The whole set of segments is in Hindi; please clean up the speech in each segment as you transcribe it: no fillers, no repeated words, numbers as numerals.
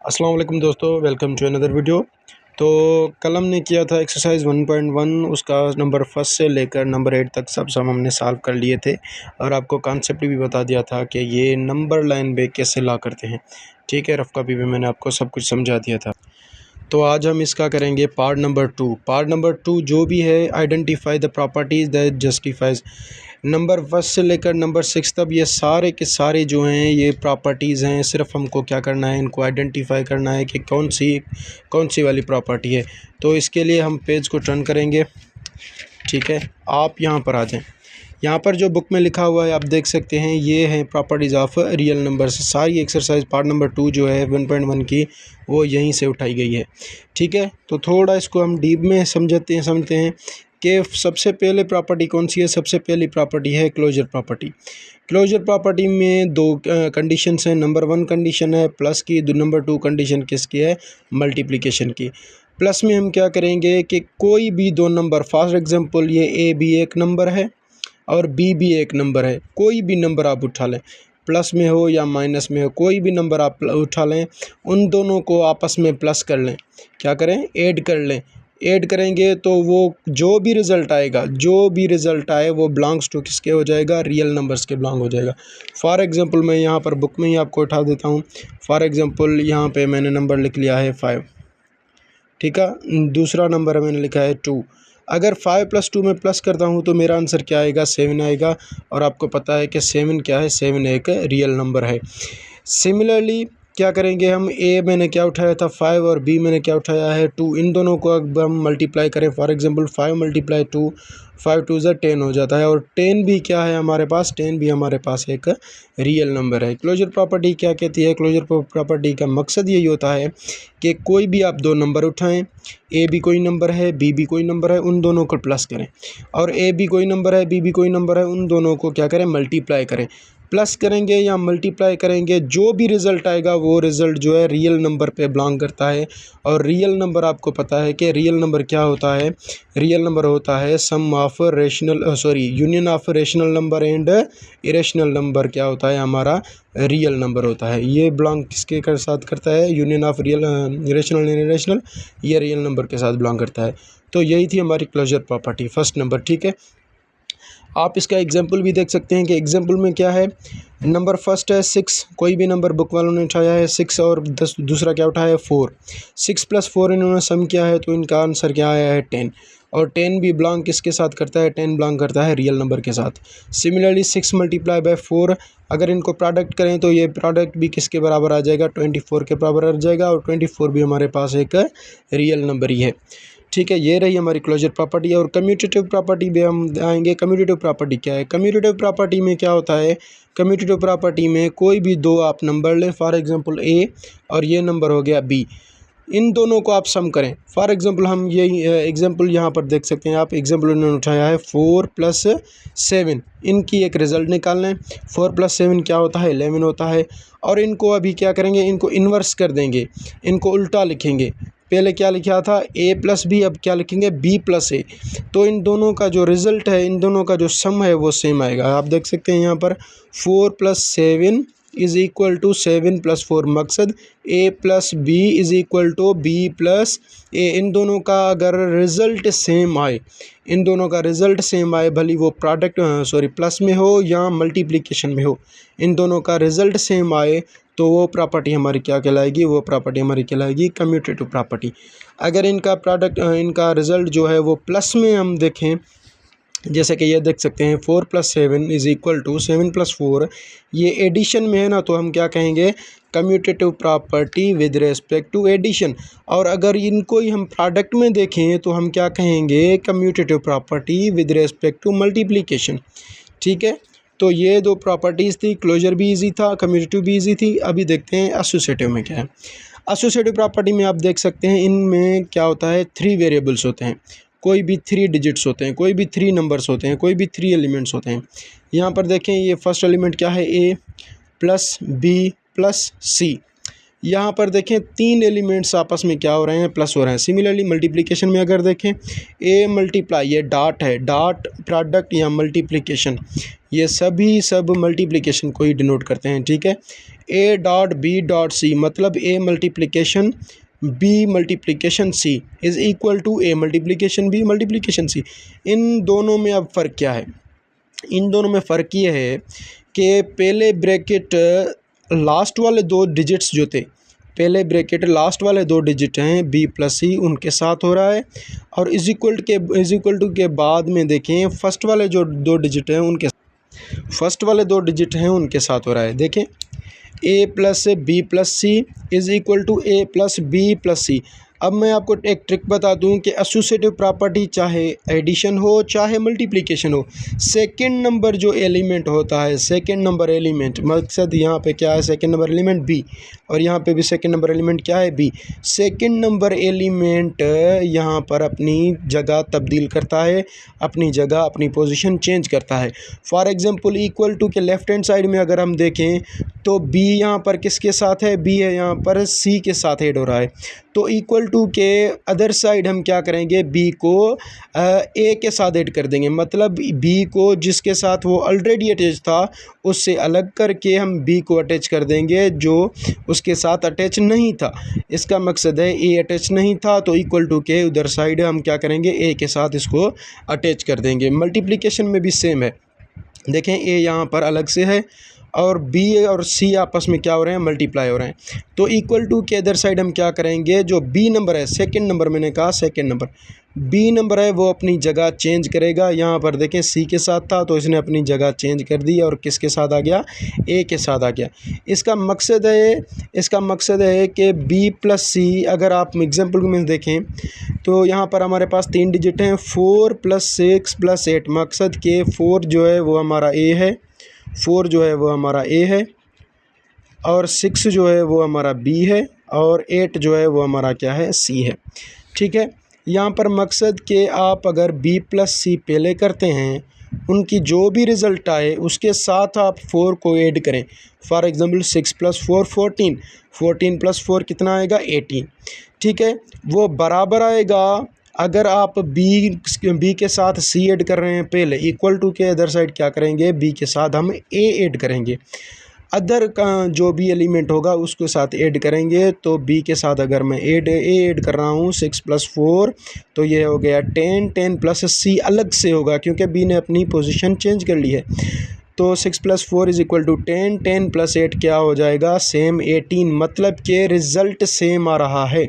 अस्सलाम वालेकुम दोस्तों, वेलकम टू अनदर वीडियो। तो कल हमने किया था एक्सरसाइज 1.1, उसका नंबर फर्स्ट से लेकर नंबर 8 तक सब हमने सॉल्व कर लिए थे और आपको कॉन्सेप्ट भी बता दिया था कि ये नंबर लाइन पे कैसे ला करते हैं। ठीक है, रफ कॉपी में मैंने आपको सब कुछ समझा दिया था। तो आज हम इसका करेंगे पार्ट नंबर 2। पार्ट नंबर 2 जो भी है, identify the properties that justifies. Number first से लेकर नंबर 6 तक ये सारे के सारे जो हैं ये प्रॉपर्टीज़ हैं। सिर्फ हमको क्या करना है, इनको आइडेंटिफाई करना है कि कौन सी वाली प्रॉपर्टी है। तो इसके लिए हम पेज को टर्न करेंगे। ठीक है, आप यहाँ पर आ जाएं। यहाँ पर जो बुक में लिखा हुआ है आप देख सकते हैं, ये है प्रॉपर्टीज़ ऑफ रियल नंबर्स। सारी एक्सरसाइज पार्ट नंबर 2 जो है 1.1 की, वो यहीं से उठाई गई है। ठीक है, तो थोड़ा इसको हम डीप में समझते हैं कि सबसे पहले प्रॉपर्टी कौन सी है। सबसे पहली प्रॉपर्टी है क्लोजर प्रॉपर्टी। क्लोजर प्रॉपर्टी में दो कंडीशंस हैं। नंबर 1 कंडीशन है प्लस की, नंबर 2 कंडीशन किसकी है, मल्टीप्लिकेशन की। प्लस में हम क्या करेंगे कि कोई भी दो नंबर, फॉर एग्जांपल ये ए बी एक नंबर है और बी भी एक नंबर है, कोई भी नंबर आप उठा लें, प्लस में हो या माइनस में हो, कोई भी नंबर आप उठा लें, उन दोनों को आपस में प्लस कर लें। क्या करें, ऐड कर लें। ऐड करेंगे तो वो जो भी रिज़ल्ट आए वो बिलोंग्स टू किसके हो जाएगा, रियल नंबर्स के बिलोंग हो जाएगा। फॉर एग्जांपल मैं यहाँ पर बुक में ही आपको उठा देता हूँ। फॉर एग्जांपल यहाँ पे मैंने नंबर लिख लिया है 5। ठीक है, दूसरा नंबर मैंने लिखा है 2। अगर 5 + 2 में प्लस करता हूँ तो मेरा आंसर क्या आएगा, 7 आएगा। और आपको पता है कि 7 क्या है, 7 एक रियल नंबर है। सिमिलरली क्या करेंगे हम, ए मैंने क्या उठाया था 5 और बी मैंने क्या उठाया है 2। इन दोनों को अब हम मल्टीप्लाई करें। फॉर एग्जांपल 5 × 2, 5 2 ज़ा 10 हो जाता है। और 10 भी क्या है हमारे पास, 10 भी हमारे पास एक रियल नंबर है। क्लोजर प्रॉपर्टी क्या कहती है, क्लोजर प्रॉपर्टी का मकसद यही होता है कि कोई भी आप दो नंबर उठाएं, ए भी कोई नंबर है, बी भी कोई नंबर है, उन दोनों को प्लस करें। और ए भी कोई नंबर है, बी भी कोई नंबर है, उन दोनों को क्या करें, मल्टीप्लाई करें। प्लस करेंगे या मल्टीप्लाई करेंगे, जो भी रिज़ल्ट आएगा वो रिज़ल्ट जो है रियल नंबर पे बिलोंग करता है। और रियल नंबर आपको पता है कि रियल नंबर क्या होता है, रियल नंबर होता है sum of union of rational number and irrational number. क्या होता है, हमारा रियल नंबर होता है। ये बिलोंग किसके कर साथ करता है, union of rational and irrational, ये रियल नंबर के साथ बिलोंग करता है। तो यही थी हमारी क्लोजर प्रॉपर्टी, फर्स्ट नंबर। ठीक है, आप इसका एग्जाम्पल भी देख सकते हैं कि एग्जाम्पल में क्या है। नंबर फर्स्ट है 6, कोई भी नंबर बुक वालों ने उठाया है 6 और दूसरा क्या उठाया है 4। 6 + 4 इन्होंने सम किया है तो इनका आंसर क्या आया है 10। और 10 भी बिलोंग किसके साथ करता है, 10 बिलोंग करता है रियल नंबर के साथ। सिमिलरली 6 × 4, अगर इनको प्रोडक्ट करें तो ये प्रोडक्ट भी किसके बराबर आ जाएगा, 24 के बराबर आ जाएगा। और 24 भी हमारे पास एक रियल नंबर ही है। ठीक है, ये रही हमारी क्लोजर प्रॉपर्टी। और कम्यूटेटिव प्रॉपर्टी भी हम आएंगे। कम्यूटेटिव प्रॉपर्टी क्या है, कम्यूटेटिव प्रॉपर्टी में क्या होता है, कम्यूटेटिव प्रॉपर्टी में कोई भी दो आप नंबर लें, फॉर एग्जांपल ए और ये नंबर हो गया बी, इन दोनों को आप सम करें। फॉर एग्जांपल हम ये एग्जांपल यहाँ पर देख सकते हैं आप, एग्जांपल उन्होंने उठाया है 4 + 7, इनकी एक रिज़ल्ट निकाल लें। 4 + 7 क्या होता है, 11 होता है। और इनको अभी क्या करेंगे, इनको इन्वर्स कर देंगे, इनको उल्टा लिखेंगे। पहले क्या लिखा था, a + b, अब क्या लिखेंगे, b + a। तो इन दोनों का जो रिज़ल्ट है, इन दोनों का जो सम है वो सेम आएगा। आप देख सकते हैं यहाँ पर 4 + 7 = 7 + 4, मकसद a + b = b + a। इन दोनों का अगर रिज़ल्ट सेम आए, इन दोनों का रिज़ल्ट सेम आए, भली वो प्लस में हो या मल्टीप्लिकेशन में हो, इन दोनों का रिज़ल्ट सेम आए तो वो प्रॉपर्टी हमारी क्या कहलाएगी, वो प्रॉपर्टी हमारी कहलाएगी कम्यूटेटिव प्रॉपर्टी। अगर इनका रिज़ल्ट जो है वो प्लस में हम देखें, जैसे कि ये देख सकते हैं 4 + 7 = 7 + 4, ये एडिशन में है ना, तो हम क्या कहेंगे, commutative property with respect to addition. और अगर इनको ही हम प्रोडक्ट में देखें तो हम क्या कहेंगे, commutative property with respect to multiplication. ठीक है, तो ये दो प्रॉपर्टीज़ थी, क्लोजर भी इजी था, कम्यूटेटिव भी इजी थी। अभी देखते हैं एसोसिएटिव में क्या है। एसोसिएटिव प्रॉपर्टी में आप देख सकते हैं, इनमें क्या होता है, 3 वेरिएबल्स होते हैं, कोई भी 3 डिजिट्स होते हैं, कोई भी 3 नंबर्स होते हैं, कोई भी 3 एलिमेंट्स होते हैं। यहाँ पर देखें, ये फर्स्ट एलिमेंट क्या है, a + b + c। यहाँ पर देखें 3 एलिमेंट्स आपस में क्या हो रहे हैं, प्लस हो रहे हैं। सिमिलरली मल्टीप्लिकेशन में अगर देखें ए मल्टीप्लाई, ये डॉट है, डॉट प्रोडक्ट या मल्टीप्लिकेशन, ये सभी सब मल्टीप्लिकेशन को ही डिनोट करते हैं, ठीक है। A dot B dot C मतलब A multiplication B multiplication C is equal to A multiplication B multiplication C. इन दोनों में अब फ़र्क क्या है? इन दोनों में फ़र्क ये है कि पहले ब्रैकेट लास्ट वाले 2 डिजिट्स जो थे, पहले ब्रैकेट लास्ट वाले 2 डिजिट हैं बी प्लस सी, उनके साथ हो रहा है, और इज इक्वल टू के बाद में देखें फर्स्ट वाले जो 2 डिजिट हैं उनके साथ हो रहा है। देखें A plus B plus C is equal to A plus B plus C. अब मैं आपको एक ट्रिक बता दूं कि एसोसिएटिव प्रॉपर्टी चाहे एडिशन हो चाहे मल्टीप्लिकेशन हो, सेकंड नंबर जो एलिमेंट होता है, सेकंड नंबर एलिमेंट, मकसद यहाँ पे क्या है, सेकंड नंबर एलिमेंट बी, और यहाँ पे भी सेकंड नंबर एलिमेंट क्या है, बी। सेकंड नंबर एलिमेंट यहाँ पर अपनी जगह तब्दील करता है, अपनी जगह अपनी पोजीशन चेंज करता है। फॉर एग्जांपल इक्वल टू के लेफ्ट हैंड साइड में अगर हम देखें तो बी यहाँ पर किसके साथ है, बी है यहाँ पर सी के साथ ऐड हो रहा है। तो इक्वल टू के अदर साइड हम क्या करेंगे, बी को ए के साथ ऐड कर देंगे, मतलब बी को जिसके साथ वो ऑलरेडी अटैच था उससे अलग करके हम बी को अटैच कर देंगे जो उसके साथ अटैच नहीं था। इसका मकसद है ए अटैच नहीं था तो इक्वल टू के उधर साइड हम क्या करेंगे, ए के साथ इसको अटैच कर देंगे। मल्टीप्लिकेशन में भी सेम है, देखें ए यहाँ पर अलग से है और बी और सी आपस में क्या हो रहे हैं, मल्टीप्लाई हो रहे हैं। तो इक्वल टू के अदर साइड हम क्या करेंगे, जो बी नंबर है, सेकंड नंबर, मैंने कहा सेकंड नंबर, बी नंबर है वो अपनी जगह चेंज करेगा। यहाँ पर देखें सी के साथ था तो इसने अपनी जगह चेंज कर दी और किसके साथ आ गया, ए के साथ आ गया। इसका मकसद है कि बी प्लस सी, अगर आप एग्जाम्पल में देखें तो यहाँ पर हमारे पास 3 डिजिट हैं, 4 + 6 + 8, मकसद के 4 जो है वो हमारा ए है, 4 जो है वो हमारा ए है, और 6 जो है वो हमारा बी है, और 8 जो है वो हमारा क्या है, सी है, ठीक है। यहाँ पर मकसद के आप अगर बी प्लस सी पहले करते हैं, उनकी जो भी रिज़ल्ट आए उसके साथ आप 4 को ऐड करें। फॉर एग्ज़ाम्पल 6 + 4 14, 14 + 4 कितना आएगा, 18, ठीक है। वो बराबर आएगा अगर आप बी के साथ सी ऐड कर रहे हैं पहले, इक्वल टू के अदर साइड क्या करेंगे, बी के साथ हम ए ऐड करेंगे, अदर का जो भी एलिमेंट होगा उसके साथ ऐड करेंगे। तो बी के साथ अगर मैं ए ऐड कर रहा हूँ 6 + 4 तो ये हो गया 10, 10 + सी अलग से होगा क्योंकि बी ने अपनी पोजीशन चेंज कर ली है। तो 6 + 4 = 10, 10 + 8 क्या हो जाएगा, सेम 18, मतलब के रिज़ल्ट सेम आ रहा है।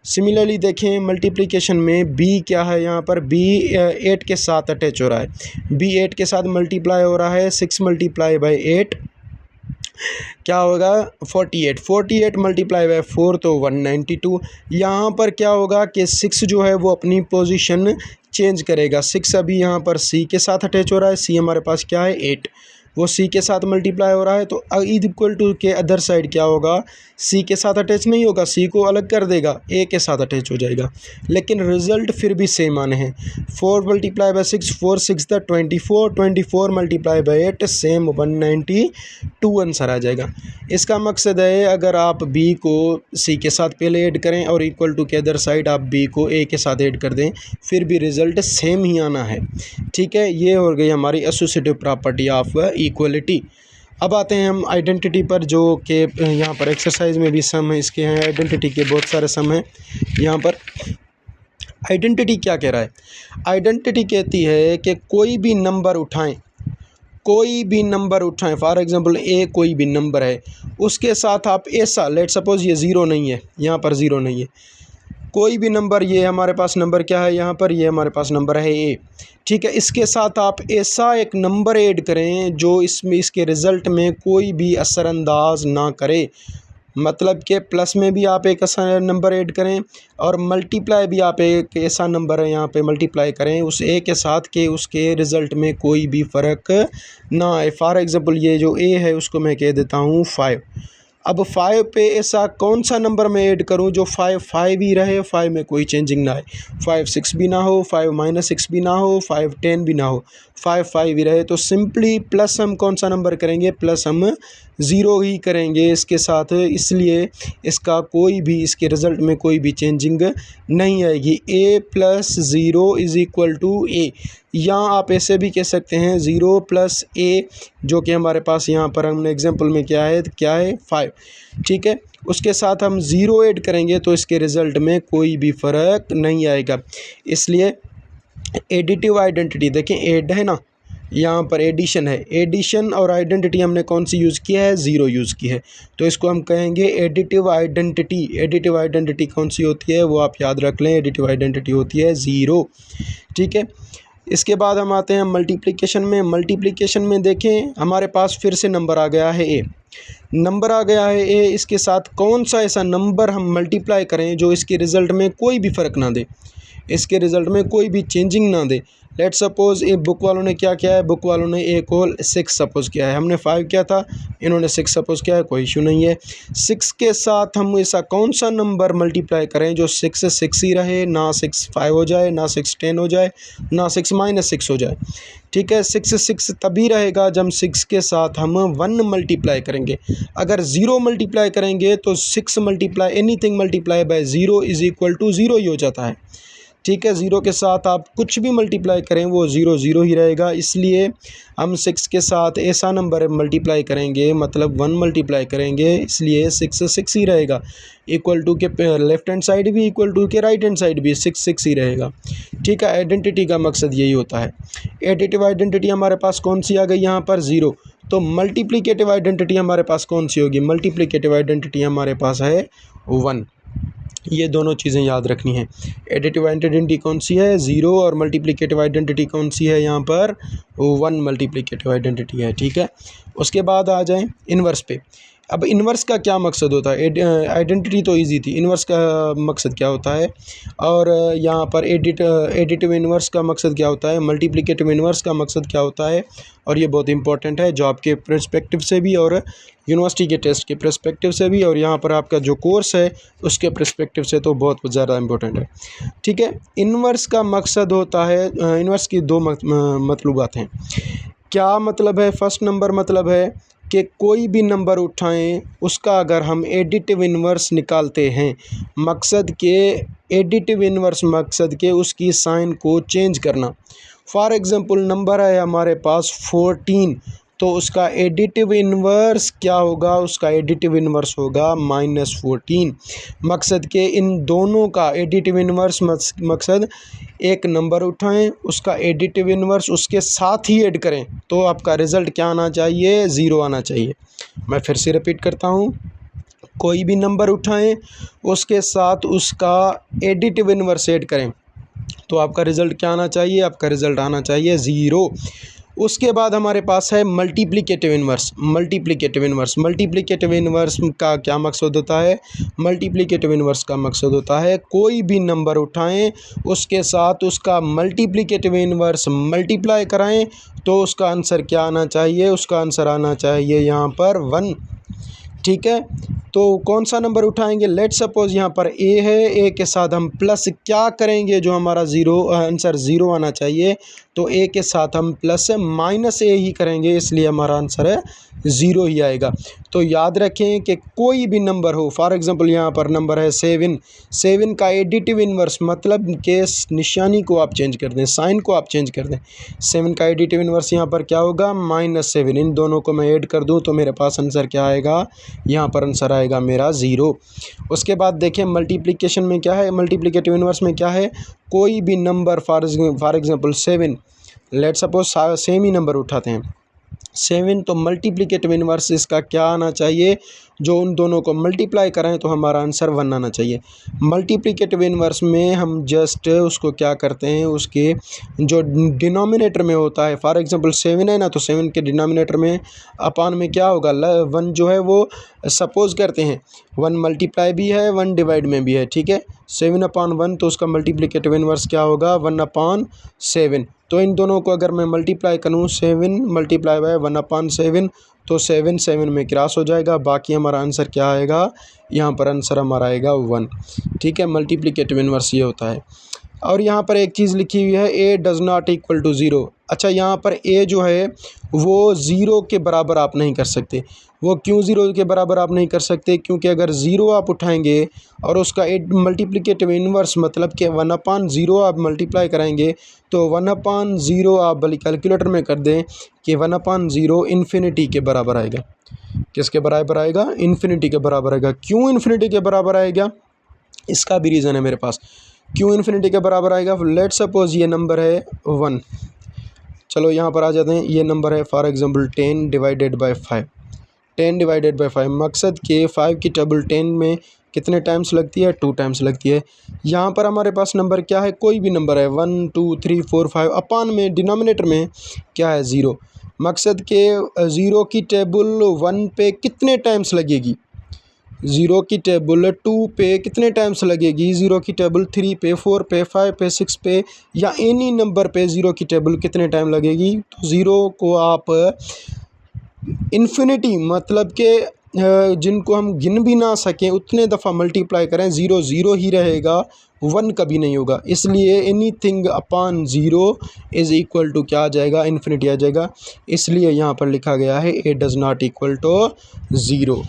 सिमिलरली देखें मल्टीप्लिकेशन में बी क्या है, यहाँ पर बी 8 के साथ अटैच हो रहा है, बी 8 के साथ मल्टीप्लाई हो रहा है, 6 × 8 क्या होगा, 48, 48 × 4 तो 192। यहाँ पर क्या होगा कि 6 जो है वो अपनी पोजीशन चेंज करेगा, 6 अभी यहाँ पर सी के साथ अटैच हो रहा है, सी हमारे पास क्या है 8, वो सी के साथ मल्टीप्लाई हो रहा है, तो इक्वल टू के अदर साइड क्या होगा, सी के साथ अटैच नहीं होगा, सी को अलग कर देगा, ए के साथ अटैच हो जाएगा, लेकिन रिज़ल्ट फिर भी सेम आने हैं। 4 × 6 4 6 द 24, 24 × 8 सेम 192 आंसर आ जाएगा। इसका मकसद है अगर आप बी को सी के साथ पहले ऐड करें और इक्वल टू के अदर साइड आप बी को ए के साथ ऐड कर दें, फिर भी रिज़ल्ट सेम ही आना है, ठीक है। ये हो गई हमारी एसोसिएटिव प्रॉपर्टी ऑफ इक्वलिटी। अब आते हैं हम आइडेंटिटी पर, जो कि यहाँ पर एक्सरसाइज में भी सम है, इसके हैं आइडेंटिटी के बहुत सारे सम हैं। यहाँ पर आइडेंटिटी क्या कह रहा है, आइडेंटिटी कहती है कि कोई भी नंबर उठाएं, फॉर एग्जांपल ए कोई भी नंबर है, उसके साथ आप ऐसा, लेट सपोज ये 0 नहीं है, यहाँ पर 0 नहीं है, कोई भी नंबर, ये हमारे पास नंबर क्या है, यहाँ पर ये हमारे पास नंबर है ए, ठीक है। इसके साथ आप ऐसा एक नंबर ऐड करें जो इसके रिज़ल्ट में कोई भी असरअंदाज ना करे, मतलब कि प्लस में भी आप एक ऐसा नंबर ऐड करें और मल्टीप्लाई भी आप एक ऐसा नंबर है यहाँ पे मल्टीप्लाई करें उस ए के साथ के उसके रिज़ल्ट में कोई भी फ़र्क ना आए। फॉर एग्ज़ाम्पल ये जो ए है उसको मैं कह देता हूँ 5। अब 5 पे ऐसा कौन सा नंबर मैं ऐड करूं जो 5 5 ही रहे, 5 में कोई चेंजिंग ना आए, 5 6 भी ना हो, 5 - 6 भी ना हो, 5 10 भी ना हो, 5 5 ही रहे। तो सिंपली प्लस हम कौन सा नंबर करेंगे, प्लस हम ज़ीरो ही करेंगे इसके साथ, इसलिए इसका कोई भी, इसके रिज़ल्ट में कोई भी चेंजिंग नहीं आएगी। a plus zero is equal to A, या आप ऐसे भी कह सकते हैं 0 प्लस a, जो कि हमारे पास यहाँ पर हमने एग्जांपल में क्या है 5, ठीक है। उसके साथ हम ज़ीरो ऐड करेंगे तो इसके रिज़ल्ट में कोई भी फ़र्क नहीं आएगा। इसलिए एडिटिव आइडेंटिटी देखें, ऐड है ना, यहाँ पर एडिशन है, एडिशन और आइडेंटिटी हमने कौन सी यूज़ किया है, ज़ीरो यूज़ की है, तो इसको हम कहेंगे एडिटिव आइडेंटिटी। एडिटिव आइडेंटिटी कौन सी होती है वो आप याद रख लें, एडिटिव आइडेंटिटी होती है ज़ीरो, ठीक है। इसके बाद हम आते हैं मल्टीप्लिकेशन में। मल्टीप्लिकेशन में देखें हमारे पास फिर से नंबर आ गया है ए, नंबर आ गया है ए, इसके साथ कौन सा ऐसा नंबर हम मल्टीप्लाई करें जो इसके रिज़ल्ट में कोई भी फ़र्क ना दे, इसके रिज़ल्ट में कोई भी चेंजिंग ना दे। लेट सपोज़ ये बुक वालों ने क्या किया है, बुक वालों ने ए को 6 सपोज़ किया है, हमने 5 किया था, इन्होंने 6 सपोज़ किया है, कोई इशू नहीं है। 6 के साथ हम ऐसा कौन सा नंबर मल्टीप्लाई करें जो 6 से 6 ही रहे, ना 6 5 हो जाए, ना 6 10 हो जाए, ना 6 -6 हो जाए, ठीक है। 6 तभी रहेगा जब 6 के साथ हम 1 मल्टीप्लाई करेंगे। अगर 0 मल्टीप्लाई करेंगे तो 6 multiply anything multiply by 0 is equal to 0 ही हो जाता है, ठीक है। 0 के साथ आप कुछ भी मल्टीप्लाई करें वो 0 0 ही रहेगा, इसलिए हम 6 के साथ ऐसा नंबर मल्टीप्लाई करेंगे, मतलब 1 मल्टीप्लाई करेंगे, इसलिए 6 6 ही रहेगा। इक्वल टू के लेफ्ट हैंड साइड भी, इक्वल टू के राइट हैंड साइड भी 6 6 ही रहेगा, ठीक है। आइडेंटिटी का मकसद यही होता है। एडिटिव आइडेंटिटी हमारे पास कौन सी आ गई यहाँ पर, 0। तो मल्टीप्लिकेटिव आइडेंटिटी हमारे पास कौन सी होगी, मल्टीप्लिकेटिव आइडेंटिटी हमारे पास है 1। ये दोनों चीज़ें याद रखनी है। एडिटिव आइडेंटिटी कौन सी है, 0, और मल्टीप्लिकेटिव आइडेंटिटी कौन सी है यहाँ पर, 1 मल्टीप्लिकेटिव आइडेंटिटी है, ठीक है। उसके बाद आ जाएं इन्वर्स पे। अब इन्वर्स का क्या मकसद होता है, आइडेंटिटी तो इजी थी, इन्वर्स का मकसद क्या होता है, और यहाँ पर एडिटिव इन्वर्स का मकसद क्या होता है, मल्टीप्लिकेटिव इन्वर्स का मकसद क्या होता है, और ये बहुत इंपॉर्टेंट है जॉब के पर्सपेक्टिव से भी, और यूनिवर्सिटी के टेस्ट के पर्सपेक्टिव से भी, और यहाँ पर आपका जो कोर्स है उसके पर्सपेक्टिव से तो बहुत ज़्यादा इंपॉर्टेंट है, ठीक है। इन्वर्स का मकसद होता है, इन्वर्स की दो मतलबात हैं। क्या मतलब है, फर्स्ट नंबर मतलब है कि कोई भी नंबर उठाएं उसका अगर हम एडिटिव इन्वर्स निकालते हैं, मकसद के एडिटिव इन्वर्स मकसद के उसकी साइन को चेंज करना। फॉर एग्ज़ाम्पल नंबर है हमारे पास 14, तो उसका एडिटिव इन्वर्स क्या होगा, उसका एडिटिव इन्वर्स होगा -14। मकसद के इन दोनों का एडिटिव इन्वर्स मकसद एक नंबर उठाएं उसका एडिटिव इन्वर्स उसके साथ ही ऐड करें तो आपका रिज़ल्ट क्या आना चाहिए, 0 आना चाहिए। मैं फिर से रिपीट करता हूँ, कोई भी नंबर उठाएं उसके साथ उसका एडिटिव इन्वर्स ऐड करें तो आपका रिज़ल्ट क्या आना चाहिए, आपका रिज़ल्ट आना चाहिए 0। उसके बाद हमारे पास है मल्टीप्लिकेटिव इन्वर्स। मल्टीप्लिकेटिव इन्वर्स का क्या मकसद होता है, मल्टीप्लिकेटिव इन्वर्स का मकसद होता है कोई भी नंबर उठाएं उसके साथ उसका मल्टीप्लिकेटिव इन्वर्स मल्टीप्लाई कराएं तो उसका आंसर क्या आना चाहिए, उसका आंसर आना चाहिए यहाँ पर 1, ठीक है। तो कौन सा नंबर उठाएंगे, लेट सपोज़ यहाँ पर ए है, ए के साथ हम प्लस क्या करेंगे जो हमारा आंसर 0 आना चाहिए, तो ए के साथ हम प्लस -a ही करेंगे, इसलिए हमारा आंसर है 0 ही आएगा। तो याद रखें कि कोई भी नंबर हो, फॉर एग्ज़ाम्पल यहाँ पर नंबर है 7 का एडिटिव इन्वर्स मतलब के निशानी को आप चेंज कर दें, साइन को आप चेंज कर दें। 7 का एडिटिव इन्वर्स यहाँ पर क्या होगा, -7। इन दोनों को मैं ऐड कर दूँ तो मेरे पास आंसर क्या आएगा, यहाँ पर आंसर आएगा मेरा 0। उसके बाद देखें मल्टीप्लिकेशन में क्या है, मल्टीप्लिकेटिव इन्वर्स में क्या है, कोई भी number for example 7, let suppose same he number उठाते हैं 7, तो मल्टीप्लिकेटिव इन्वर्स इसका क्या आना चाहिए, जो उन दोनों को मल्टीप्लाई करें तो हमारा आंसर 1 आना चाहिए। मल्टीप्लिकेटिव इन्वर्स में हम जस्ट उसको क्या करते हैं, उसके जो डिनोमिनेटर में होता है, फॉर एग्ज़ाम्पल 7 है ना, तो 7 के डिनोमिनेटर में अपान में क्या होगा, 1 जो है वो सपोज़ करते हैं 1 मल्टीप्लाई भी है 1 डिवाइड में भी है, ठीक है। 7/1 तो उसका मल्टीप्लिकेटिव इन्वर्स क्या होगा, 1/7। तो इन दोनों को अगर मैं मल्टीप्लाई करूँ 7 मल्टीप्लाई बाय 1/7 तो 7 में क्रॉस हो जाएगा, बाकी हमारा आंसर क्या आएगा, यहाँ पर आंसर हमारा आएगा 1, ठीक है। मल्टीप्लिकेटिव इन्वर्स ये होता है। और यहाँ पर एक चीज़ लिखी हुई है A does not equal to zero. अच्छा, यहाँ पर ए जो है वो ज़ीरो के बराबर आप नहीं कर सकते। वो क्यों ज़ीरो के बराबर आप नहीं कर सकते? क्योंकि अगर ज़ीरो आप उठाएंगे और उसका मल्टीप्लिकेटिव इन्वर्स मतलब कि 1/0 आप मल्टीप्लाई कराएंगे तो 1/0 आप भले कैलकुलेटर में कर दें कि 1/0 इन्फिनिटी के बराबर आएगा। किसके बराबर आएगा? इन्फिनिटी के बराबर आएगा। क्यों इन्फिनिटी के बराबर आएगा? इसका भी रीज़न है मेरे पास। क्यों इन्फिनिटी के बराबर आएगा? लेट सपोज ये नंबर है 1। चलो यहाँ पर आ जाते हैं। ये नंबर है for example 10 divided by 5। 10 divided by 5 मकसद के 5 की टेबल 10 में कितने टाइम्स लगती है? 2 टाइम्स लगती है। यहाँ पर हमारे पास नंबर क्या है? कोई भी नंबर है 1 2 3 4 5। अपान में डिनोमिनेटर में क्या है? 0। मकसद के 0 की टेबल 1 पे कितने टाइम्स लगेगी? 0 की टेबल 2 पे कितने टाइम्स लगेगी? 0 की टेबल 3 पे, 4 पे, 5 पे, 6 पे या एनी नंबर पे 0 की टेबल कितने टाइम लगेगी? तो 0 को आप इन्फिनिटी मतलब के जिनको हम गिन भी ना सकें उतने दफ़ा मल्टीप्लाई करें, 0 0 ही रहेगा, 1 कभी नहीं होगा। इसलिए anything upon 0 is equal to क्या आ जाएगा? इन्फिनिटी आ जाएगा। इसलिए यहाँ पर लिखा गया है A does not equal to 0।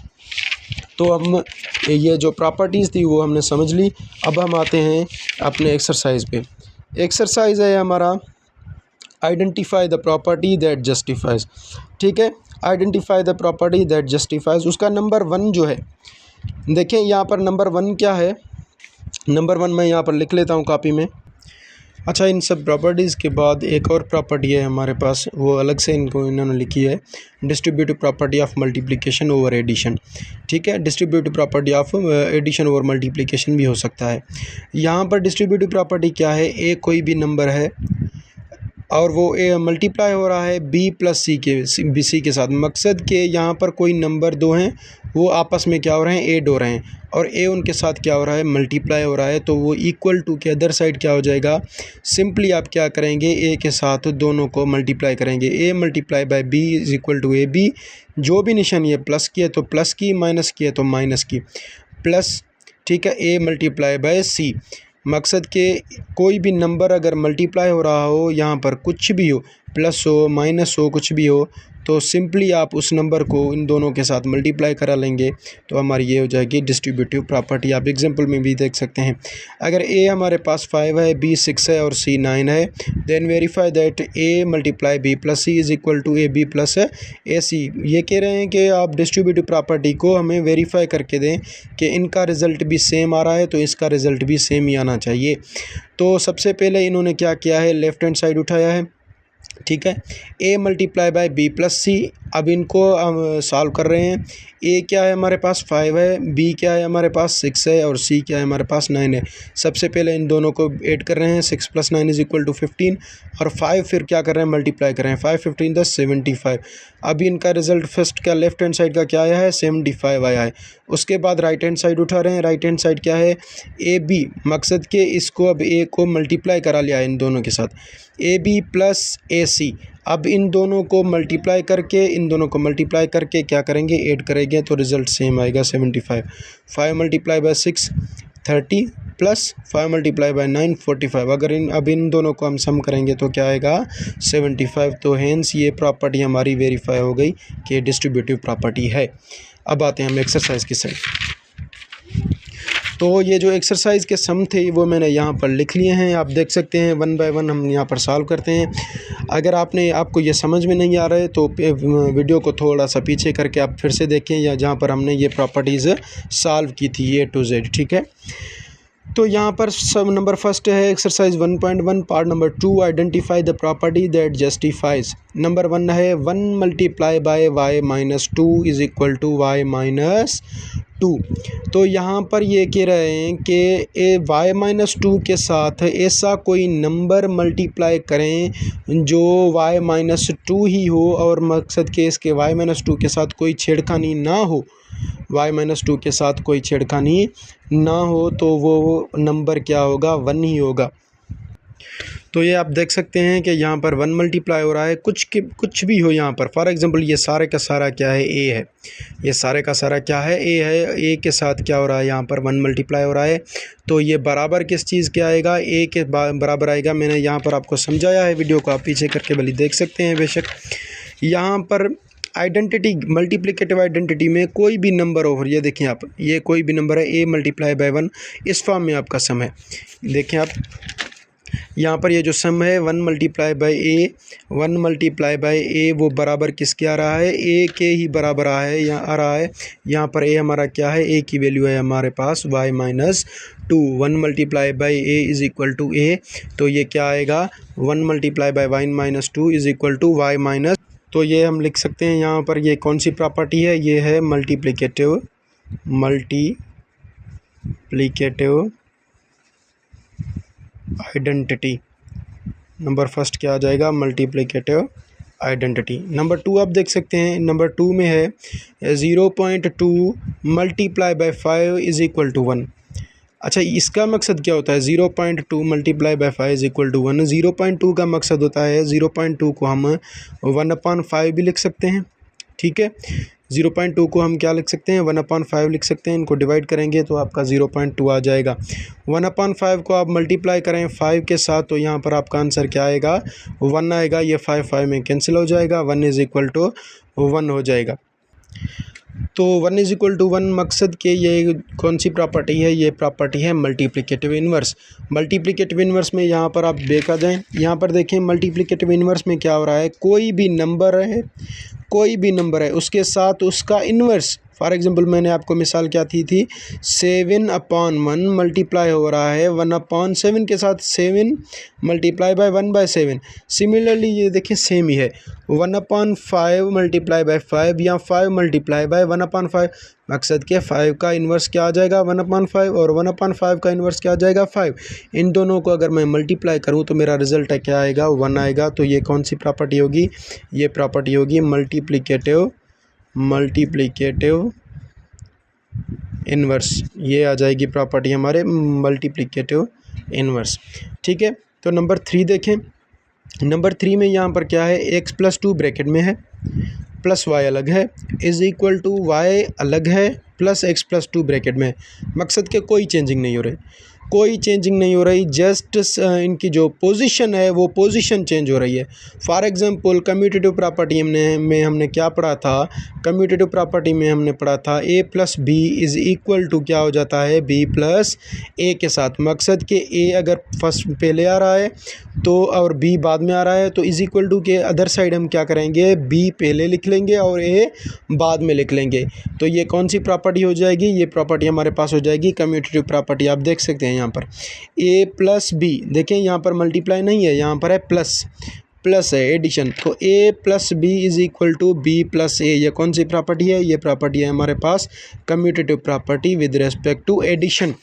तो हम ये जो प्रॉपर्टीज़ थी वो हमने समझ ली। अब हम आते हैं अपने एक्सरसाइज पे। एक्सरसाइज है हमारा identify the property that justifies. ठीक है, identify the property that justifies. उसका नंबर 1 जो है, देखें यहाँ पर नंबर 1 क्या है? नंबर 1 मैं यहाँ पर लिख लेता हूँ कॉपी में। अच्छा, इन सब प्रॉपर्टीज़ के बाद एक और प्रॉपर्टी है हमारे पास, वो अलग से इन्होंने लिखी है, distributive property of multiplication over addition. ठीक है, distributive property of addition over multiplication भी हो सकता है। यहाँ पर डिस्ट्रीब्यूटिव प्रॉपर्टी क्या है? ए कोई भी नंबर है और वो ए मल्टीप्लाई हो रहा है बी प्लस सी के साथ। मकसद के यहाँ पर कोई नंबर दो हैं, वो आपस में क्या हो रहे हैं? ऐड हो रहे हैं और ए उनके साथ क्या हो रहा है? मल्टीप्लाई हो रहा है। तो वो इक्वल टू के अदर साइड क्या हो जाएगा? सिंपली आप क्या करेंगे? ए के साथ दोनों को मल्टीप्लाई करेंगे। A multiply by B is equal to A B. जो भी निशानी है प्लस की है तो प्लस की, माइनस की है तो माइनस की, प्लस। ठीक है, ए मल्टीप्लाई बाय सी। मकसद के कोई भी नंबर अगर मल्टीप्लाई हो रहा हो, यहाँ पर कुछ भी हो, प्लस हो माइनस हो कुछ भी हो, तो सिंपली आप उस नंबर को इन दोनों के साथ मल्टीप्लाई करा लेंगे तो हमारी ये हो जाएगी डिस्ट्रीब्यूटिव प्रॉपर्टी। आप एग्जांपल में भी देख सकते हैं। अगर ए हमारे पास 5 है, बी 6 है और सी 9 है, then verify that A multiply B plus C is equal to A B plus A C. ये कह रहे हैं कि आप डिस्ट्रीब्यूटिव प्रॉपर्टी को हमें वेरीफाई करके दें कि इनका रिज़ल्ट भी सेम आ रहा है तो इसका रिज़ल्ट भी सेम ही आना चाहिए। तो सबसे पहले इन्होंने क्या किया है? लेफ़्ट हैंड साइड उठाया है। ठीक है, ए multiply by B plus C. अब इनको हम सॉल्व कर रहे हैं। ए क्या है हमारे पास? 5 है, बी क्या है हमारे पास? 6 है और सी क्या है हमारे पास? 9 है। सबसे पहले इन दोनों को ऐड कर रहे हैं। 6 + 9 इज़ इक्वल टू 15 और 5 फिर क्या कर रहे हैं? मल्टीप्लाई कर रहे हैं। 5 15 10 75। अभी इनका रिजल्ट फर्स्ट का लेफ्ट हैंड साइड का क्या आया है? 75 आया है। उसके बाद राइट हैंड साइड उठा रहे हैं। राइट हैंड साइड क्या है? A B. मकसद के इसको अब ए को मल्टीप्लाई करा लिया है इन दोनों के साथ, ए बी प्लस ए सी। अब इन दोनों को मल्टीप्लाई करके, इन दोनों को मल्टीप्लाई करके क्या करेंगे? ऐड करेंगे तो रिज़ल्ट सेम आएगा 75। 5 multiply by 6 30 plus 5 multiply by 9 45। अगर अब इन दोनों को हम सम करेंगे तो क्या आएगा? 75। तो हेंस ये प्रॉपर्टी हमारी वेरीफाई हो गई कि डिस्ट्रीब्यूटिव प्रॉपर्टी है। अब आते हैं हम एक्सरसाइज की साइड। तो ये जो एक्सरसाइज के सम थे वो मैंने यहाँ पर लिख लिए हैं, आप देख सकते हैं। 1 बाय 1 हम यहाँ पर सॉल्व करते हैं। अगर आपको ये समझ में नहीं आ रहा है तो वीडियो को थोड़ा सा पीछे करके आप फिर से देखें, या जहाँ पर हमने ये प्रॉपर्टीज़ सॉल्व की थी A to Z। ठीक है, तो यहाँ पर सब नंबर फर्स्ट है exercise 1.1 part number 2, identify the property that justifies. Number 1 है 1 multiply by y minus 2 is equal to y minus 2। तो यहाँ पर ये कह रहे हैं कि y माइनस 2 के साथ ऐसा कोई नंबर मल्टीप्लाई करें जो y माइनस 2 ही हो, और मकसद के इसके y माइनस 2 के साथ कोई छेड़खानी ना हो, y माइनस 2 के साथ कोई छेड़खानी ना हो, तो वो नंबर क्या होगा? 1 ही होगा। तो ये आप देख सकते हैं कि यहाँ पर 1 मल्टीप्लाई हो रहा है, कुछ भी हो यहाँ पर। फॉर एग्जांपल ये सारे का सारा क्या है, ए है। ये सारे का सारा क्या है, ए है। ए के साथ क्या हो रहा है, यहाँ पर 1 मल्टीप्लाई हो रहा है। तो ये बराबर किस चीज़ के आएगा, ए के बराबर आएगा। मैंने यहाँ पर आपको समझाया है, वीडियो को आप पीछे करके भले देख सकते हैं बेशक। यहाँ पर आइडेंटिटी, मल्टीप्लिकेटिव आइडेंटिटी में कोई भी नंबर ओवर, ये देखें आप, ये कोई भी नंबर है, ए मल्टीप्लाई बाय 1, इस फॉर्म में आपका सम है। देखें आप यहाँ पर ये जो सम है 1 multiply by A, 1 multiply by A, वो बराबर किसके आ रहा है, ए के ही बराबर आ रहा है। यहाँ पर ए हमारा क्या है, ए की वैल्यू है हमारे पास y minus 2। 1 multiply by A is equal to A, तो ये क्या आएगा, 1 multiply by y minus 2 is equal to y minus. तो ये हम लिख सकते हैं यहाँ पर, ये कौन सी प्रॉपर्टी है, ये है मल्टीप्लिकेटिव आइडेंटिटी। नंबर फर्स्ट क्या आ जाएगा, मल्टीप्लिकेटिव आइडेंटिटी। नंबर 2 आप देख सकते हैं, नंबर 2 में है 0.2 multiply by 5 is equal to 1। अच्छा, इसका मकसद क्या होता है, 0.2 multiply by 5 is equal to 1। 0.2 का मकसद होता है, 0.2 को हम 1/5 भी लिख सकते हैं, ठीक है। 0.2 को हम क्या लिख सकते हैं, 1/5 लिख सकते हैं। इनको डिवाइड करेंगे तो आपका 0.2 आ जाएगा। 1/5 को आप मल्टीप्लाई करें 5 के साथ, तो यहाँ पर आपका आंसर क्या आएगा, 1 आएगा। ये 5 में कैंसिल हो जाएगा, 1 इज़ इक्वल टू 1 हो जाएगा। तो 1 इज़ इक्वल टू 1 मकसद के ये कौन सी प्रॉपर्टी है, ये प्रॉपर्टी है मल्टीप्लिकेटिव इन्वर्स। मल्टीप्लिकेटिव इन्वर्स में यहाँ पर आप देखा जाए, यहाँ पर देखें मल्टीप्लिकेटिव इन्वर्स में क्या हो रहा है, कोई भी नंबर है उसके साथ उसका इन्वर्स। फॉर एग्जांपल मैंने आपको मिसाल क्या थी 7/1 मल्टीप्लाई हो रहा है 1/7 के साथ, 7 मल्टीप्लाई बाय 1/7। सिमिलरली ये देखें सेम ही है, 1/5 मल्टीप्लाई बाय 5 या 5 मल्टीप्लाई बाय 1/5। मकसद के 5 का इन्वर्स क्या आ जाएगा, 1/5, और 1/5 का इन्वर्स क्या आ जाएगा, 5। इन दोनों को अगर मैं मल्टीप्लाई करूं तो मेरा रिजल्ट क्या आएगा, 1 आएगा। तो ये कौन सी प्रॉपर्टी होगी, ये प्रॉपर्टी होगी मल्टीप्लिकेटिव इन्वर्स। ये आ जाएगी प्रॉपर्टी हमारे मल्टीप्लिकेटिव इन्वर्स, ठीक है। तो नंबर 3 देखें, नंबर 3 में यहाँ पर क्या है, x प्लस 2 ब्रैकेट में है, प्लस y अलग है, इज़ इक्वल टू y अलग है, प्लस x प्लस 2 ब्रैकेट में। मकसद के कोई चेंजिंग नहीं हो रही, जस्ट इनकी जो पोजीशन है वो पोजीशन चेंज हो रही है। फॉर एग्जांपल कम्यूटेटिव प्रॉपर्टी में हमने क्या पढ़ा था, कम्यूटेटिव प्रॉपर्टी में हमने पढ़ा था a plus B is equal to क्या हो जाता है, b प्लस a के साथ। मकसद के a अगर फर्स्ट पहले आ रहा है तो और b बाद में आ रहा है, तो इज़ इक्वल टू के अदर साइड हम क्या करेंगे, b पहले लिख लेंगे और a बाद में लिख लेंगे। तो ये कौन सी प्रॉपर्टी हो जाएगी, ये प्रॉपर्टी हमारे पास हो जाएगी कम्यूटेटिव प्रॉपर्टी। आप देख सकते हैं यहाँ पर a प्लस बी, देखें यहाँ पर मल्टीप्लाई नहीं है, यहाँ पर है प्लस है एडिशन। तो a plus B is equal to B plus A. ये कौन सी प्रॉपर्टी है, ये प्रॉपर्टी है हमारे पास commutative property with respect to addition.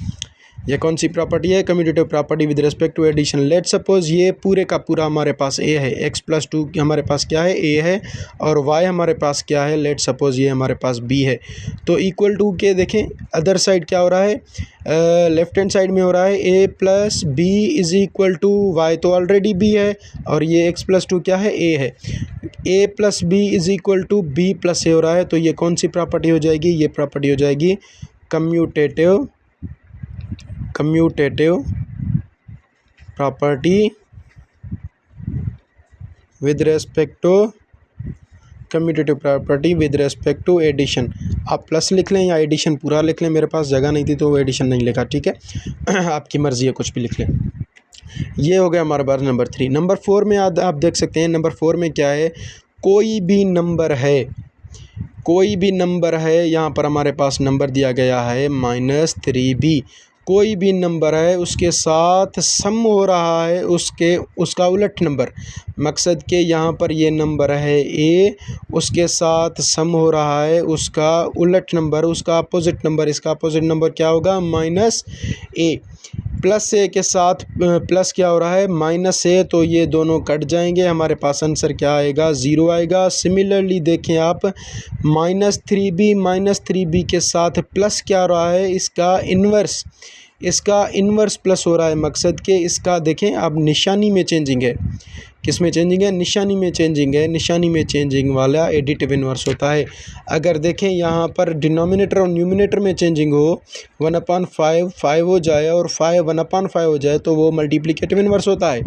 ये कौन सी प्रॉपर्टी है, commutative property with respect to addition. Let suppose ये पूरे का पूरा हमारे पास a है, x प्लस 2 हमारे पास क्या है, a है, और y हमारे पास क्या है, लेट सपोज ये हमारे पास b है। तो इक्वल टू के देखें अदर साइड क्या हो रहा है, लेफ्ट हैंड साइड में हो रहा है a plus B is equal to y, तो ऑलरेडी b है, और ये x प्लस 2 क्या है, a है। a plus B is equal to b plus a हो रहा है, तो ये कौन सी प्रॉपर्टी हो जाएगी, ये प्रॉपर्टी हो जाएगी commutative property with respect to addition. आप प्लस लिख लें या एडिशन पूरा लिख लें, मेरे पास जगह नहीं थी तो एडिशन नहीं लिखा, ठीक है। आपकी मर्ज़ी है, कुछ भी लिख लें। ये हो गया हमारे पास नंबर 3। नंबर 4 में आप देख सकते हैं, नंबर 4 में क्या है, कोई भी नंबर है, यहाँ पर हमारे पास नंबर दिया गया है -3b। कोई भी नंबर है उसके साथ सम हो रहा है उसका उलट नंबर। मकसद के यहाँ पर ये नंबर है a, उसके साथ सम हो रहा है उसका उलट नंबर, उसका अपोजिट नंबर। इसका अपोजिट नंबर क्या होगा, -a। प्लस a के साथ प्लस क्या हो रहा है, -a, तो ये दोनों कट जाएंगे, हमारे पास आंसर क्या आएगा, 0 आएगा। सिमिलरली देखें आप -3b के साथ प्लस क्या हो रहा है, इसका इन्वर्स। इसका इन्वर्स प्लस हो रहा है, मकसद के इसका देखें आप निशानी में चेंजिंग है, किस में चेंजिंग है, निशानी में चेंजिंग है, निशानी में चेंजिंग वाला एडिटिव इन्वर्स होता है। अगर देखें यहाँ पर डिनोमिनेटर और न्यूमिनेटर में चेंजिंग हो, 1/5 5 हो जाए और 5 1/5 हो जाए तो वो मल्टीप्लिकेटिव इन्वर्स होता है।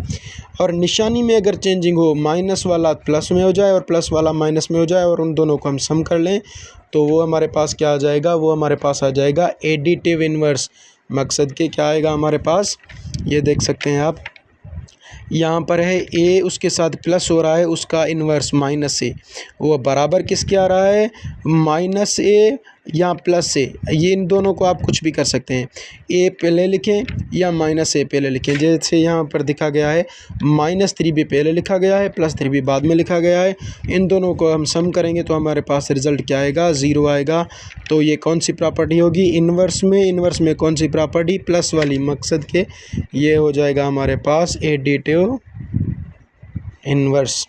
और निशानी में अगर चेंजिंग हो, माइनस वाला प्लस में हो जाए और प्लस वाला माइनस में हो जाए और उन दोनों को हम सम कर लें तो वो हमारे पास क्या आ जाएगा, वो हमारे पास आ जाएगा एडिटिव इन्वर्स। मकसद के क्या आएगा हमारे पास, ये देख सकते हैं आप, यहाँ पर है ए, उसके साथ प्लस हो रहा है, उसका इन्वर्स माइनस ए, वो बराबर किसके आ रहा है, माइनस ए या प्लस ए, ये इन दोनों को आप कुछ भी कर सकते हैं, ए पहले लिखें या माइनस ए पहले लिखें। जैसे यहाँ पर दिखा गया है -3 भी पहले लिखा गया है, +3 भी बाद में लिखा गया है। इन दोनों को हम सम करेंगे तो हमारे पास रिज़ल्ट क्या आएगा, 0 आएगा। तो ये कौन सी प्रॉपर्टी होगी, इन्वर्स में कौन सी प्रॉपर्टी, प्लस वाली। मकसद के ये हो जाएगा हमारे पास एडिटिव इन्वर्स,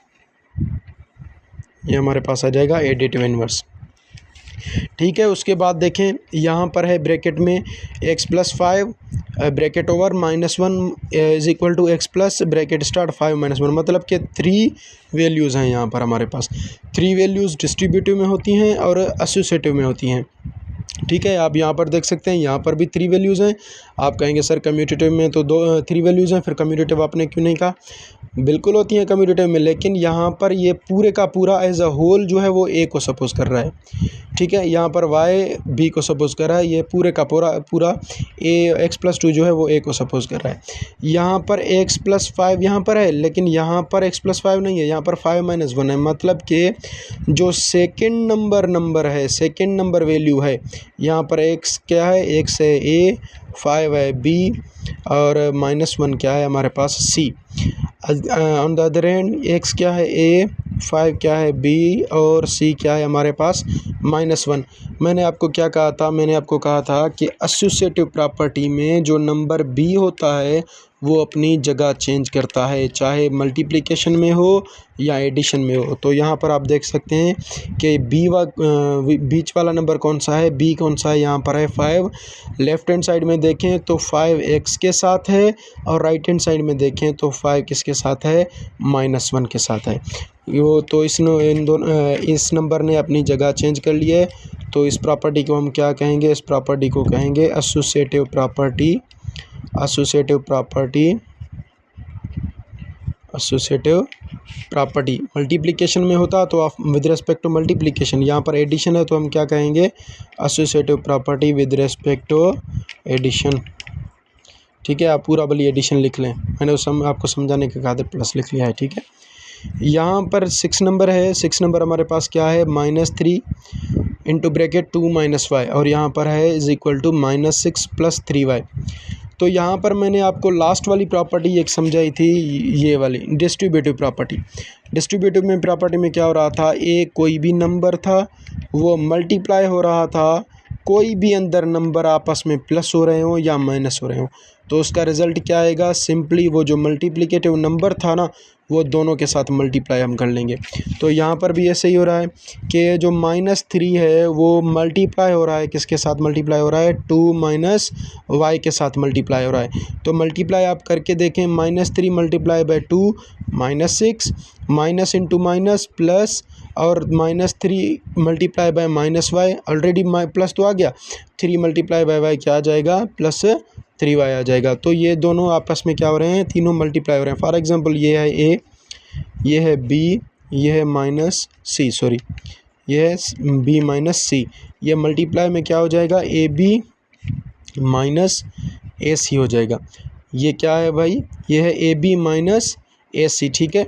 ये हमारे पास आ जाएगा एडिटिव इन्वर्स। ठीक है, उसके बाद देखें यहाँ पर है ब्रैकेट में x + 5 bracket over -1 is equal to x plus bracket start 5 - 1, मतलब कि 3 वैल्यूज़ हैं यहाँ पर हमारे पास। 3 वैल्यूज़ डिस्ट्रीब्यूटिव में होती हैं और एसोसिएटिव में होती हैं। ठीक है, आप यहाँ पर देख सकते हैं, यहाँ पर भी 3 वैल्यूज़ हैं। आप कहेंगे सर कम्यूटेटिव में तो 3 वैल्यूज़ हैं, फिर कम्यूटेटिव आपने क्यों नहीं कहा। बिल्कुल होती हैं कम्यूटेटिव में, लेकिन यहाँ पर ये पूरे का पूरा एज अ होल जो है वो ए को सपोज़ कर रहा है। ठीक है, यहाँ पर वाई बी को सपोज़ कर रहा है, ये पूरे का पूरा ए x + 2 जो है वो ए को सपोज़ कर रहा है। यहाँ पर x + 5 यहाँ पर है, लेकिन यहाँ पर x + 5 नहीं है, यहाँ पर 5 - 1 है। मतलब कि जो सेकेंड नंबर है, सेकेंड नंबर वैल्यू है, यहाँ पर x क्या है, x है a, 5 है b और -1 क्या है हमारे पास c। On the other hand x क्या है a, 5 क्या है b और c क्या है हमारे पास -1। मैंने आपको क्या कहा था, मैंने आपको कहा था कि एसोसिएटिव प्रॉपर्टी में जो नंबर b होता है वो अपनी जगह चेंज करता है, चाहे मल्टीप्लिकेशन में हो या एडिशन में हो। तो यहाँ पर आप देख सकते हैं कि बीच वाला नंबर कौन सा है, b कौन सा है, यहाँ पर है 5। लेफ़्ट हैंड साइड में देखें तो 5 x के साथ है और राइट हैंड साइड में देखें तो 5 किसके साथ है, -1 के साथ है। वो तो इस नंबर ने अपनी जगह चेंज कर ली है। तो इस प्रॉपर्टी को हम क्या कहेंगे, इस प्रॉपर्टी को कहेंगे associative property. Associative property multiplication में होता तो आप विद रिस्पेक्ट टू मल्टीप्लिकेशन, यहाँ पर एडिशन है तो हम क्या कहेंगे, associative property with respect to addition. ठीक है, आप पूरा बली एडिशन लिख लें, मैंने उस आपको समझाने के खातिर प्लस लिख लिया है। ठीक है, यहाँ पर 6 नंबर है, 6 नंबर हमारे पास क्या है, -3 इंटू ब्रैकेट 2 - y और यहाँ पर है इज इक्वल टू -6 + 3y। तो यहाँ पर मैंने आपको लास्ट वाली प्रॉपर्टी एक समझाई थी, ये वाली डिस्ट्रीब्यूटिव प्रॉपर्टी। डिस्ट्रीब्यूटिव में प्रॉपर्टी में क्या हो रहा था, कोई भी नंबर था वो मल्टीप्लाई हो रहा था, कोई भी अंदर नंबर आपस में प्लस हो रहे हो या माइनस हो रहे हो, तो उसका रिज़ल्ट क्या आएगा, सिंपली वो जो मल्टीप्लिकेटिव नंबर था ना वो दोनों के साथ मल्टीप्लाई हम कर लेंगे। तो यहाँ पर भी ऐसे ही हो रहा है कि जो -3 है वो मल्टीप्लाई हो रहा है, किसके साथ मल्टीप्लाई हो रहा है, 2 - y के साथ मल्टीप्लाई हो रहा है। तो मल्टीप्लाई आप करके देखें, -3 × 2 -6 माइनस इंटू माइनस प्लस और -3 × -y, ऑलरेडी प्लस तो आ गया, 3 × y क्या आ जाएगा, +3y आ जाएगा। तो ये दोनों आपस में क्या हो रहे हैं, तीनों मल्टीप्लाई हो रहे हैं। फॉर एग्जांपल ये है a, ये है b, ये है -c, सॉरी ये है b - c, ये मल्टीप्लाई में क्या हो जाएगा, ab - ac हो जाएगा। ये क्या है भाई, ये है ab - ac। ठीक है,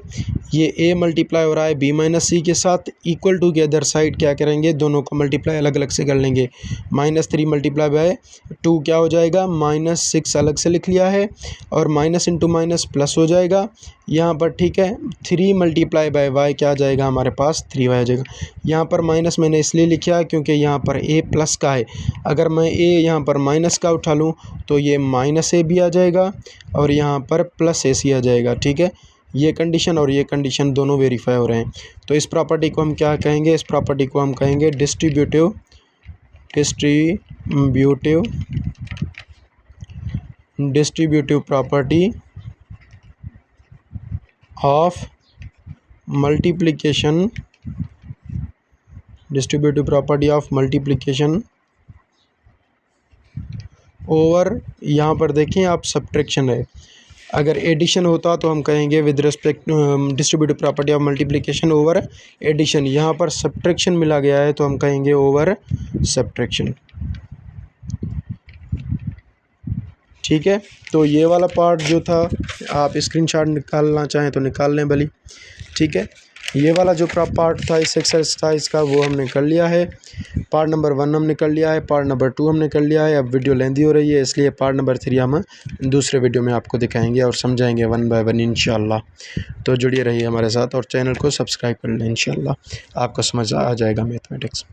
ये a मल्टीप्लाई हो रहा है b - c के साथ, इक्वल टू के अदर साइड क्या करेंगे, दोनों को मल्टीप्लाई अलग अलग से कर लेंगे। -3 × 2 क्या हो जाएगा, -6 अलग से लिख लिया है और माइनस इंटू माइनस प्लस हो जाएगा यहाँ पर। ठीक है, 3 × y क्या आ जाएगा हमारे पास, 3y आ जाएगा। यहाँ पर माइनस मैंने इसलिए लिखा है क्योंकि यहाँ पर a प्लस का है, अगर मैं a यहाँ पर माइनस का उठा लूँ तो ये -a भी आ जाएगा और यहाँ पर +ac आ जाएगा। ठीक है, ये कंडीशन और ये कंडीशन दोनों वेरीफाई हो रहे हैं। तो इस प्रॉपर्टी को हम क्या कहेंगे, इस प्रॉपर्टी को हम कहेंगे distributive distributive property of multiplication, distributive property of multiplication over, यहाँ पर देखें आप सब्ट्रैक्शन है। अगर एडिशन होता तो हम कहेंगे with respect distributive property of multiplication over addition. यहाँ पर सब्ट्रैक्शन मिला गया है तो हम कहेंगे ओवर सब्ट्रैक्शन। ठीक है, तो ये वाला पार्ट जो था आप स्क्रीनशॉट निकालना चाहें तो निकाल लें भली। ठीक है, ये वाला जो पार्ट था इस एक्सरसाइज का वो हमने कर लिया है। पार्ट नंबर 1 हमने कर लिया है, पार्ट नंबर 2 हमने कर लिया है। अब वीडियो लेंदी हो रही है इसलिए पार्ट नंबर 3 हम दूसरे वीडियो में आपको दिखाएंगे और समझाएंगे 1 बाय 1 इंशाल्लाह। तो जुड़िए रहिए हमारे साथ और चैनल को सब्सक्राइब कर लें, इंशाल्लाह आपको समझ आ जाएगा मैथमेटिक्स।